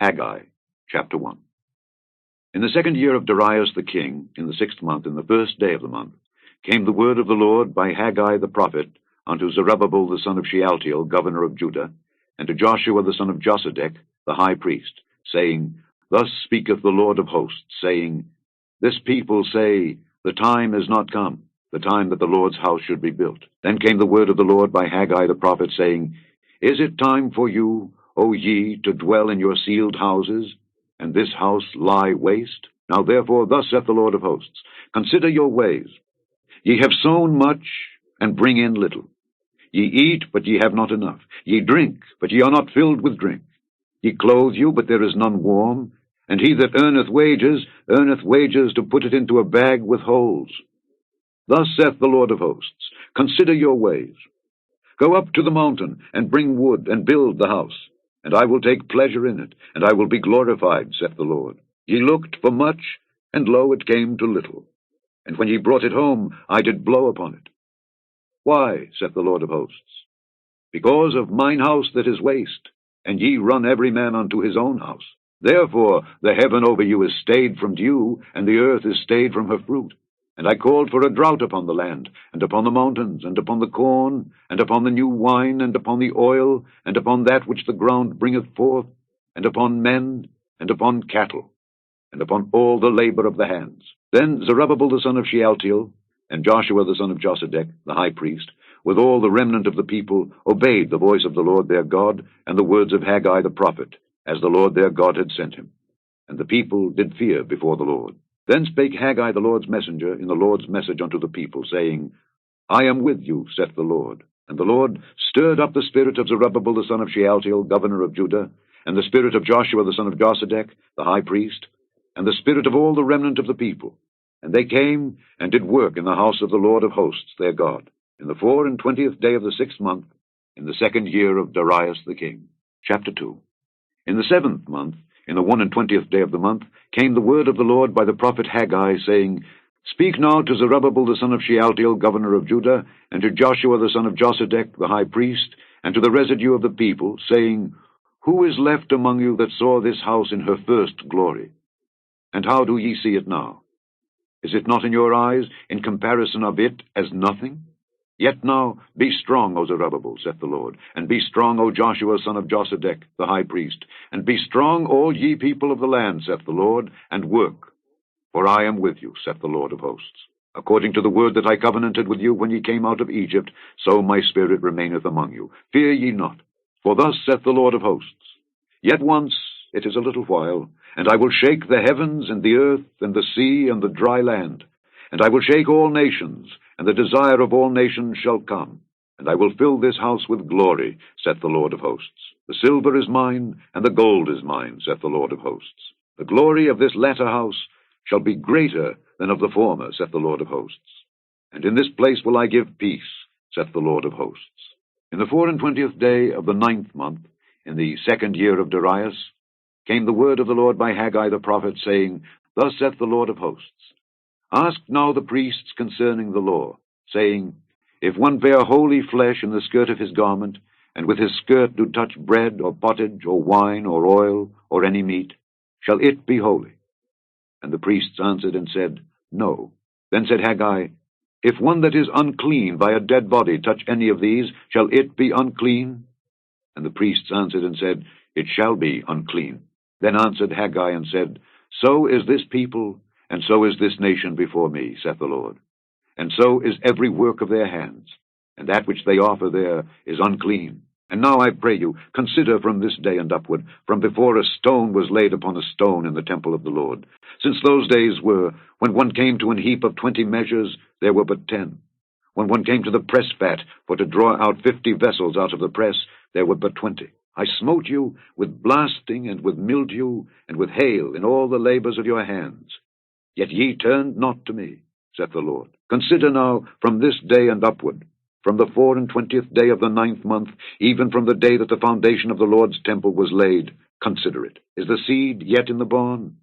Haggai, chapter 1. In the 2nd year of Darius the king, in the 6th month, in the 1st day of the month, came the word of the Lord by Haggai the prophet unto Zerubbabel the son of Shealtiel, governor of Judah, and to Joshua the son of Josedech, the high priest, saying, Thus speaketh the Lord of hosts, saying, This people say, The time is not come, the time that the Lord's house should be built. Then came the word of the Lord by Haggai the prophet, saying, Is it time for you, O ye, to dwell in your sealed houses, and this house lie waste? Now therefore thus saith the Lord of hosts, Consider your ways. Ye have sown much, and bring in little. Ye eat, but ye have not enough. Ye drink, but ye are not filled with drink. Ye clothe you, but there is none warm. And he that earneth wages to put it into a bag with holes. Thus saith the Lord of hosts, Consider your ways. Go up to the mountain, and bring wood, and build the house. And I will take pleasure in it, and I will be glorified, saith the Lord. Ye looked for much, and lo, it came to little. And when ye brought it home, I did blow upon it. Why, saith the Lord of hosts? Because of mine house that is waste, and ye run every man unto his own house. Therefore the heaven over you is stayed from dew, and the earth is stayed from her fruit. And I called for a drought upon the land, and upon the mountains, and upon the corn, and upon the new wine, and upon the oil, and upon that which the ground bringeth forth, and upon men, and upon cattle, and upon all the labor of the hands. Then Zerubbabel the son of Shealtiel, and Joshua the son of Josedech, the high priest, with all the remnant of the people, obeyed the voice of the Lord their God, and the words of Haggai the prophet, as the Lord their God had sent him. And the people did fear before the Lord. Then spake Haggai the Lord's messenger in the Lord's message unto the people, saying, I am with you, saith the Lord. And the Lord stirred up the spirit of Zerubbabel the son of Shealtiel, governor of Judah, and the spirit of Joshua the son of Josedech, the high priest, and the spirit of all the remnant of the people. And they came and did work in the house of the Lord of hosts their God, in the 24th day of the 6th month, in the 2nd year of Darius the king. Chapter 2. In the 7th month, in the 21st day of the month, came the word of the Lord by the prophet Haggai, saying, Speak now to Zerubbabel the son of Shealtiel, governor of Judah, and to Joshua the son of Josedech, the high priest, and to the residue of the people, saying, Who is left among you that saw this house in her first glory? And how do ye see it now? Is it not in your eyes, in comparison of it, as nothing? Yet now be strong, O Zerubbabel, saith the Lord, and be strong, O Joshua son of Josedech, the high priest, and be strong, all ye people of the land, saith the Lord, and work. For I am with you, saith the Lord of hosts. According to the word that I covenanted with you when ye came out of Egypt, so my spirit remaineth among you. Fear ye not, for thus saith the Lord of hosts, Yet once, it is a little while, and I will shake the heavens and the earth and the sea and the dry land, and I will shake all nations, and the desire of all nations shall come, and I will fill this house with glory, saith the Lord of hosts. The silver is mine, and the gold is mine, saith the Lord of hosts. The glory of this latter house shall be greater than of the former, saith the Lord of hosts. And in this place will I give peace, saith the Lord of hosts. In the 24th day of the 9th month, in the 2nd year of Darius, came the word of the Lord by Haggai the prophet, saying, Thus saith the Lord of hosts, Ask now the priests concerning the law, saying, If one bear holy flesh in the skirt of his garment, and with his skirt do touch bread, or pottage, or wine, or oil, or any meat, shall it be holy? And the priests answered and said, No. Then said Haggai, If one that is unclean by a dead body touch any of these, shall it be unclean? And the priests answered and said, It shall be unclean. Then answered Haggai and said, So is this people, and so is this nation before me, saith the Lord. And so is every work of their hands, and that which they offer there is unclean. And now I pray you, consider from this day and upward, from before a stone was laid upon a stone in the temple of the Lord. Since those days were, when one came to an heap of 20 measures, there were but 10. When one came to the press vat, for to draw out 50 vessels out of the press, there were but 20. I smote you with blasting, and with mildew, and with hail in all the labors of your hands. Yet ye turned not to me, saith the Lord. Consider now from this day and upward, from the 24th day of the 9th month, even from the day that the foundation of the Lord's temple was laid, consider it. Is the seed yet in the barn?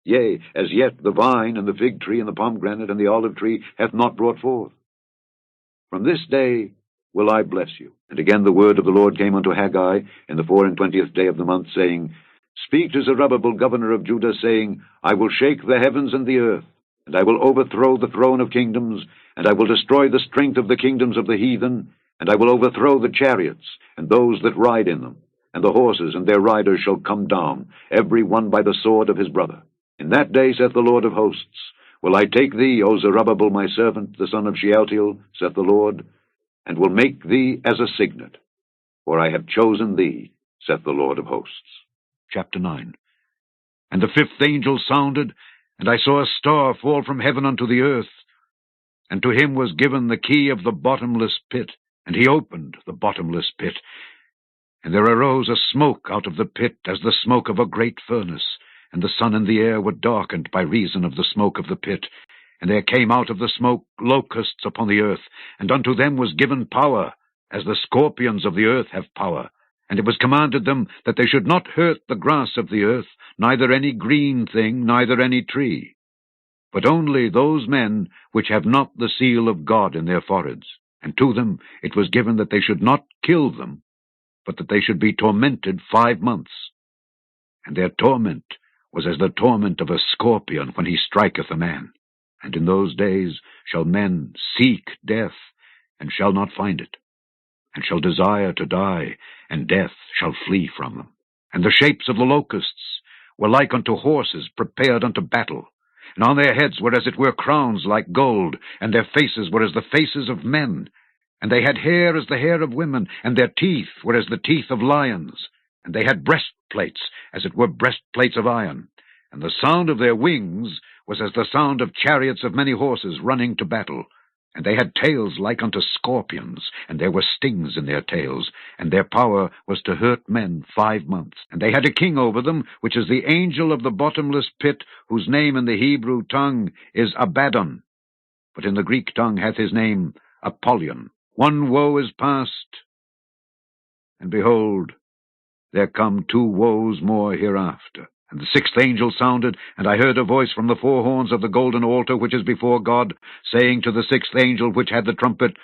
Yea, as yet the vine, and the fig tree, and the pomegranate, and the olive tree hath not brought forth. From this day will I bless you. And again the word of the Lord came unto Haggai in the 24th day of the month, saying, Speak to Zerubbabel, governor of Judah, saying, I will shake the heavens and the earth, and I will overthrow the throne of kingdoms, and I will destroy the strength of the kingdoms of the heathen, and I will overthrow the chariots, and those that ride in them, and the horses and their riders shall come down, every one by the sword of his brother. In that day, saith the Lord of hosts, will I take thee, O Zerubbabel, my servant, the son of Shealtiel, saith the Lord, and will make thee as a signet, for I have chosen thee, saith the Lord of hosts. Chapter 9. And the fifth angel sounded, and I saw a star fall from heaven unto the earth, and to him was given the key of the bottomless pit, and he opened the bottomless pit. And there arose a smoke out of the pit, as the smoke of a great furnace, and the sun and the air were darkened by reason of the smoke of the pit. And there came out of the smoke locusts upon the earth, and unto them was given power, as the scorpions of the earth have power. And it was commanded them that they should not hurt the grass of the earth, neither any green thing, neither any tree, but only those men which have not the seal of God in their foreheads. And to them it was given that they should not kill them, but that they should be tormented 5 months. And their torment was as the torment of a scorpion when he striketh a man. And in those days shall men seek death, and shall not find it, and shall desire to die, and death shall flee from them. And the shapes of the locusts were like unto horses prepared unto battle, and on their heads were as it were crowns like gold, and their faces were as the faces of men, and they had hair as the hair of women, and their teeth were as the teeth of lions, and they had breastplates as it were breastplates of iron, and the sound of their wings was as the sound of chariots of many horses running to battle. And they had tails like unto scorpions, and there were stings in their tails, and their power was to hurt men 5 months. And they had a king over them, which is the angel of the bottomless pit, whose name in the Hebrew tongue is Abaddon, but in the Greek tongue hath his name Apollyon. One woe is past, and behold, there come 2 woes more hereafter. And the sixth angel sounded, and I heard a voice from the 4 horns of the golden altar which is before God, saying to the sixth angel which had the trumpet,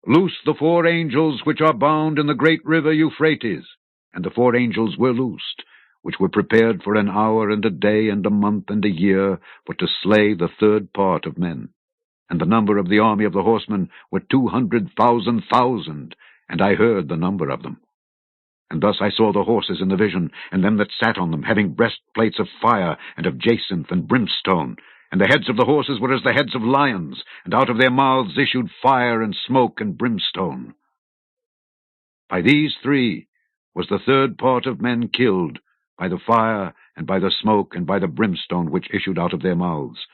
Loose the 4 angels which are bound in the great river Euphrates. And the 4 angels were loosed, which were prepared for an hour and a day and a month and a year, for to slay the 3rd part of men. And the number of the army of the horsemen were 200,000,000, and I heard the number of them. And thus I saw the horses in the vision, and them that sat on them, having breastplates of fire, and of jacinth and brimstone. And the heads of the horses were as the heads of lions, and out of their mouths issued fire and smoke and brimstone. By these 3 was the 3rd part of men killed, by the fire, and by the smoke, and by the brimstone which issued out of their mouths.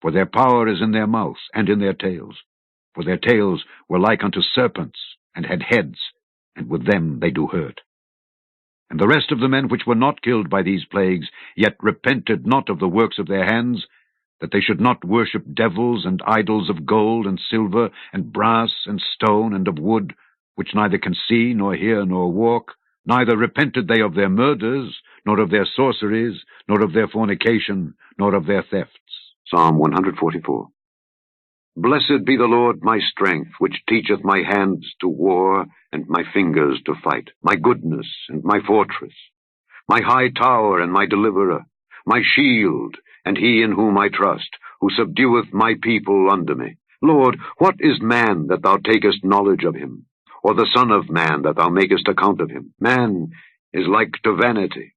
For their power is in their mouths, and in their tails. For their tails were like unto serpents, and had heads, and with them they do hurt. And the rest of the men which were not killed by these plagues, yet repented not of the works of their hands, that they should not worship devils and idols of gold and silver, and brass and stone and of wood, which neither can see, nor hear, nor walk, neither repented they of their murders, nor of their sorceries, nor of their fornication, nor of their thefts. Psalm 144. Blessed be the Lord my strength, which teacheth my hands to war, and my fingers to fight, my goodness and my fortress, my high tower and my deliverer, my shield, and he in whom I trust, who subdueth my people under me. Lord, what is man that thou takest knowledge of him, or the son of man that thou makest account of him? Man is like to vanity.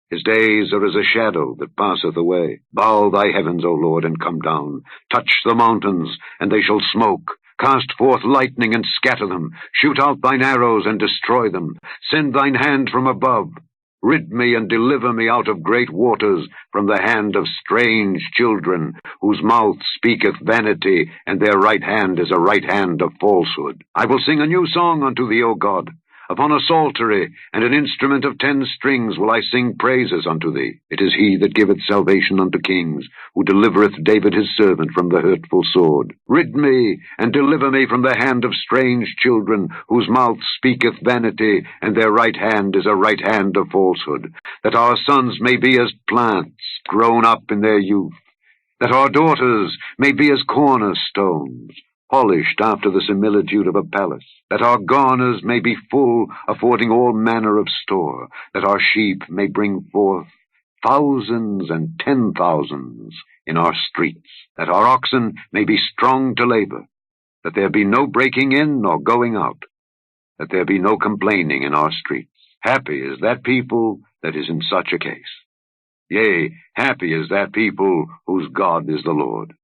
His days are as a shadow that passeth away. Bow thy heavens, O Lord, and come down. Touch the mountains, and they shall smoke. Cast forth lightning, and scatter them. Shoot out thine arrows, and destroy them. Send thine hand from above. Rid me and deliver me out of great waters, from the hand of strange children, whose mouth speaketh vanity, and their right hand is a right hand of falsehood. I will sing a new song unto thee, O God. Upon a psaltery and an instrument of 10 strings will I sing praises unto thee. It is he that giveth salvation unto kings, who delivereth David his servant from the hurtful sword. Rid me and deliver me from the hand of strange children, whose mouth speaketh vanity, and their right hand is a right hand of falsehood, that our sons may be as plants grown up in their youth, that our daughters may be as cornerstones. polished after the similitude of a palace, that our garners may be full, affording all manner of store, that our sheep may bring forth thousands and 10,000s in our streets, that our oxen may be strong to labor, that there be no breaking in nor going out, that there be no complaining in our streets. Happy is that people that is in such a case. Yea, happy is that people whose God is the Lord.